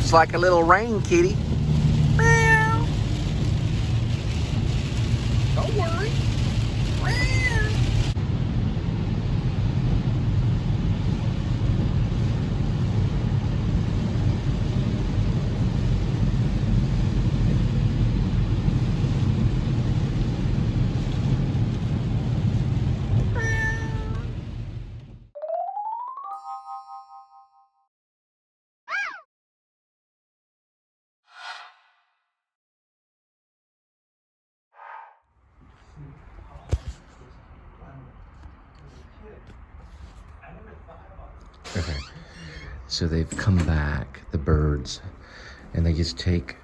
Looks like a little rain kitty. Meow. Don't worry. Meow. Okay, so they've come back, the birds, and they just take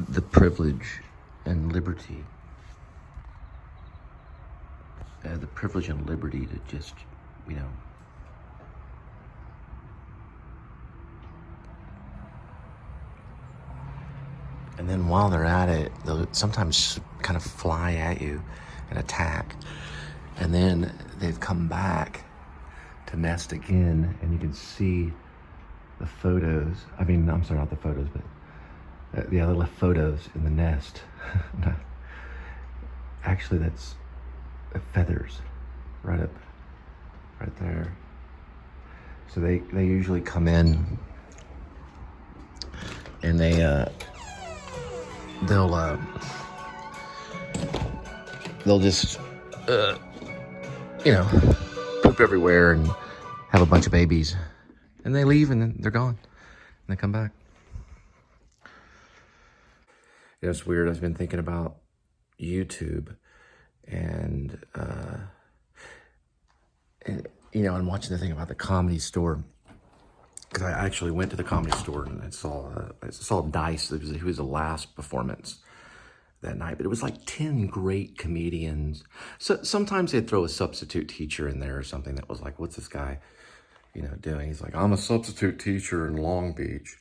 the privilege and liberty, to just, you know, and then while they're at it, they'll sometimes kind of fly at you and attack, and then they've come back to nest again, and you can see the photos. I mean, I'm sorry, not the photos, but the other photos in the nest. Actually, that's feathers right there. So they usually come in and they'll just you know, poop everywhere and have a bunch of babies, and they leave and then they're gone and they come back. You know, it's weird. I've been thinking about YouTube and you know, I'm watching the thing about the Comedy Store, because I actually went to the Comedy Store and I saw Dice. It was the last performance that night, but it was like 10 great comedians. So sometimes they'd throw a substitute teacher in there or something that was like, what's this guy, you know, doing? He's like, I'm a substitute teacher in Long Beach.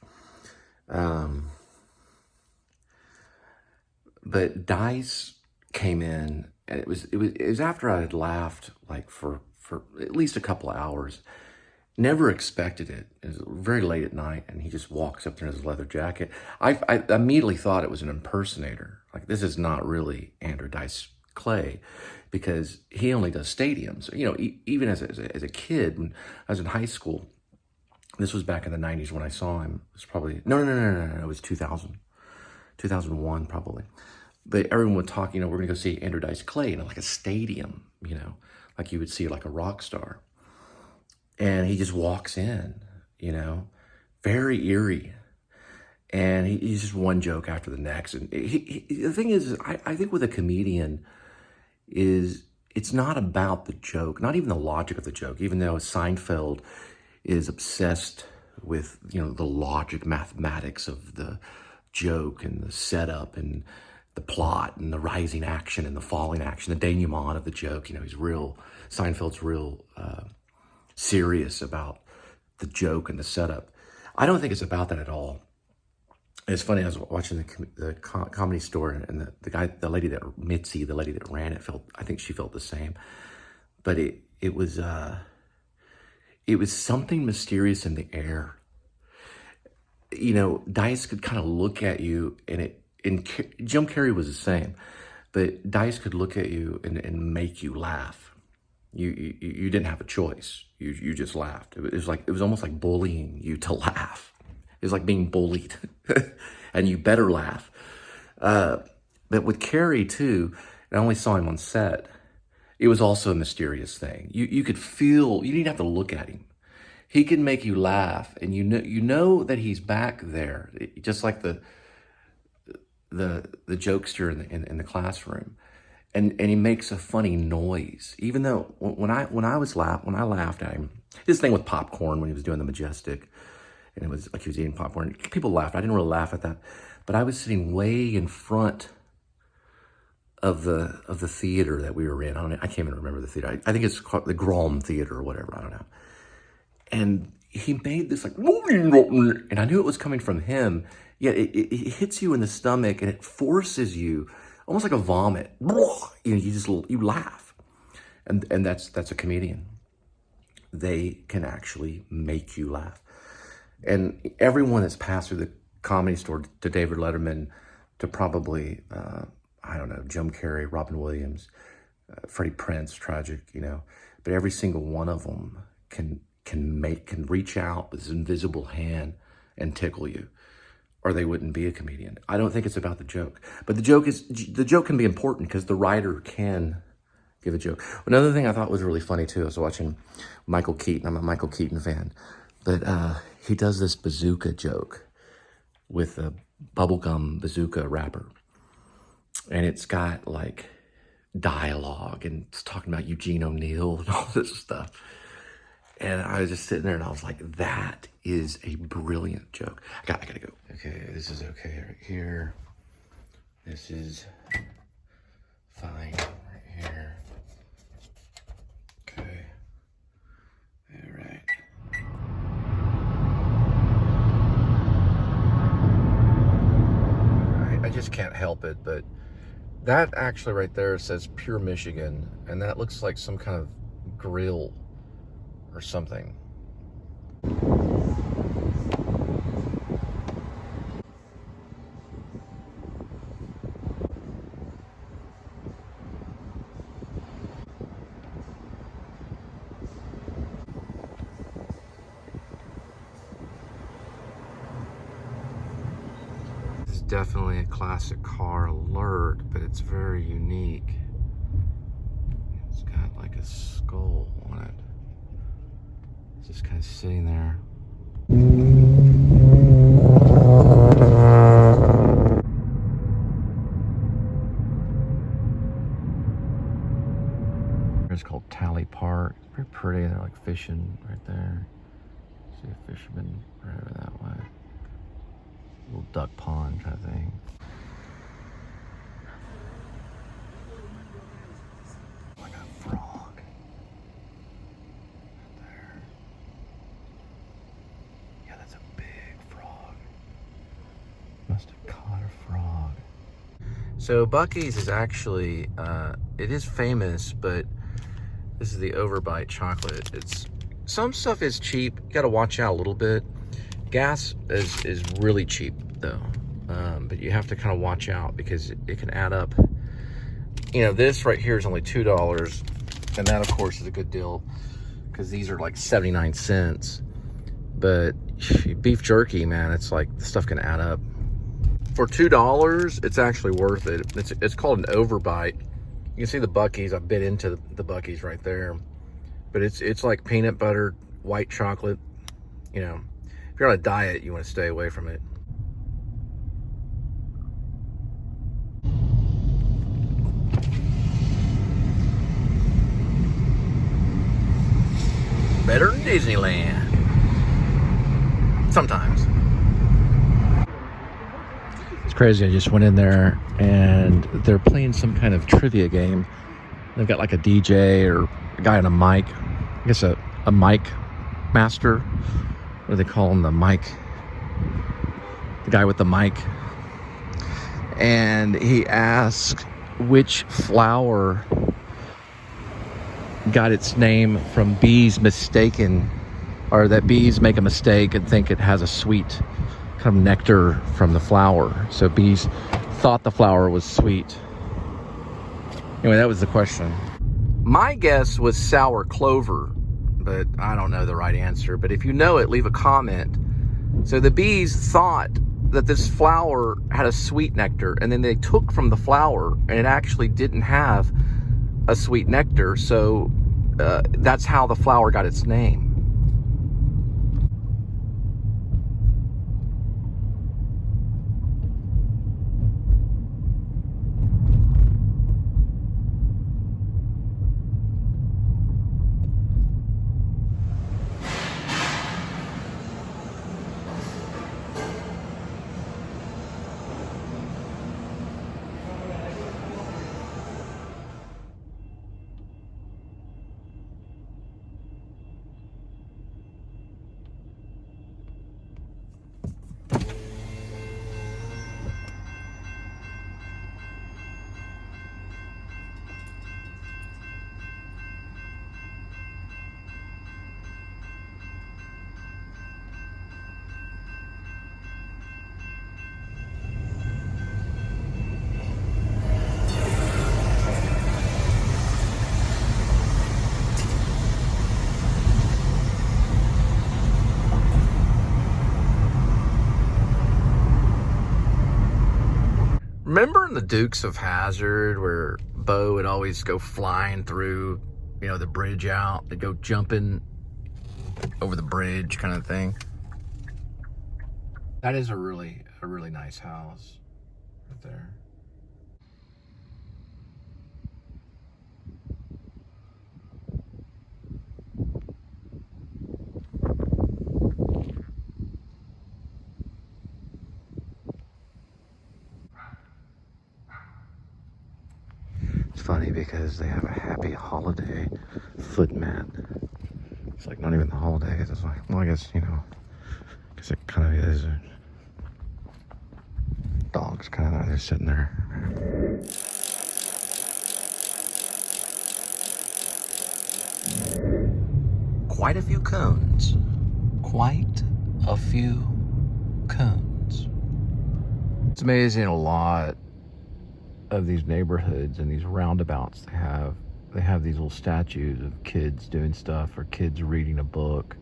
But Dice came in, and it was after I had laughed like for at least a couple of hours. Never expected it. It was very late at night, and he just walks up there in his leather jacket. I immediately thought it was an impersonator. Like, this is not really Andrew Dice Clay, because he only does stadiums. You know, even as a kid, when I was in high school, this was back in the 90s when I saw him. It was probably, no, it was 2000, 2001 probably. But everyone would talk, you know, we're gonna go see Andrew Dice Clay in like a stadium, you know, like you would see like a rock star. And he just walks in, you know, very eerie. And he's just one joke after the next. And the thing is, I think with a comedian is, it's not about the joke, not even the logic of the joke, even though Seinfeld is obsessed with, you know, the logic, mathematics of the joke and the setup and the plot and the rising action and the falling action, the denouement of the joke. You know, Seinfeld's real serious about the joke and the setup. I don't think it's about that at all. It's funny, I was watching the Comedy Store, and the lady that ran it, I think she felt the same. But it was something mysterious in the air. You know, Dice could kind of look at you, and Jim Carrey was the same, but Dice could look at you and make you laugh. You didn't have a choice. You just laughed. It was almost like bullying you to laugh. It was like being bullied, and you better laugh. But with Carrey too, I only saw him on set. It was also a mysterious thing. You could feel. You didn't have to look at him. He can make you laugh, and you know that he's back there, just like the jokester in the classroom. And he makes a funny noise, even though when I laughed at him, his thing with popcorn when he was doing the Majestic, and it was like he was eating popcorn, people laughed. I didn't really laugh at that, but I was sitting way in front of the theater that we were in. I can't even remember the theater. I think it's called the Grom Theater or whatever. I don't know. And he made this like, and I knew it was coming from him. Yet it hits you in the stomach, and it forces you, almost like a vomit. You know, you laugh, and that's a comedian. They can actually make you laugh. And everyone that's passed through the Comedy Store to David Letterman to probably, I don't know, Jim Carrey, Robin Williams, Freddie Prinze, tragic, you know. But every single one of them can reach out with his invisible hand and tickle you, or they wouldn't be a comedian. I don't think it's about the joke, but the joke can be important because the writer can give a joke. Another thing I thought was really funny too, I was watching Michael Keaton. I'm a Michael Keaton fan, but he does this bazooka joke with a bubblegum bazooka wrapper, and it's got like dialogue and it's talking about Eugene O'Neill and all this stuff. And I was just sitting there and I was like, that is a brilliant joke. I gotta go. Okay, this is okay right here. This is fine right here. Okay. All right. I just can't help it, but that actually right there says Pure Michigan, and that looks like some kind of grill or something. This is definitely a classic car alert, but it's very unique. It's got like a skull on it. It's just kind of sitting there. It's called Tally Park. It's very pretty. They're like fishing right there. See a fisherman right over that way. Little duck pond kind of thing. Like a frog. Right there. Yeah, that's a big frog. Must have caught a frog. So Buc-ee's is actually, it is famous, but this is the overbite chocolate. Some stuff is cheap. You gotta watch out a little bit. Gas is really cheap though. But you have to kind of watch out because it can add up. You know, this right here is only $2. And that of course is a good deal because these are like 79 cents. But beef jerky, man, it's like the stuff can add up. For $2, it's actually worth it. It's called an overbite. You can see the Buc-ee's. I bit into the Buc-ee's right there. But it's like peanut butter, white chocolate. You know, if you're on a diet, you want to stay away from it. Better than Disneyland. Sometimes. It's crazy. I just went in there and they're playing some kind of trivia game. They've got like a DJ or a guy on a mic. I guess a mic master. What do they call him? The mic. The guy with the mic. And he asked which flower got its name from bees mistaken, or that bees make a mistake and think it has a sweet kind of nectar from the flower. So bees thought the flower was sweet. Anyway, that was the question. My guess was sour clover, but I don't know the right answer. But if you know it, leave a comment. So the bees thought that this flower had a sweet nectar, and then they took from the flower, and it actually didn't have a sweet nectar. So that's how the flower got its name. from the Dukes of Hazzard, where Bo would always go flying through, you know, the bridge out. They'd go jumping over the bridge kind of thing. That is a really nice house right there. It's funny because they have a happy holiday foot mat. It's like not even the holidays. It's like, well, I guess, you know, because it kind of is. Dog's kind of, they're sitting there. Quite a few cones. Quite a few cones. It's amazing, a lot of these neighborhoods and these roundabouts they have these little statues of kids doing stuff, or kids reading a book,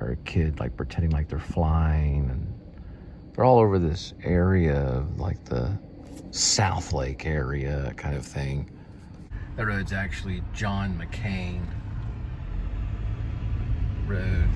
or a kid like pretending like they're flying, and they're all over this area of like the South Lake area kind of thing. That road's actually John McCain Road.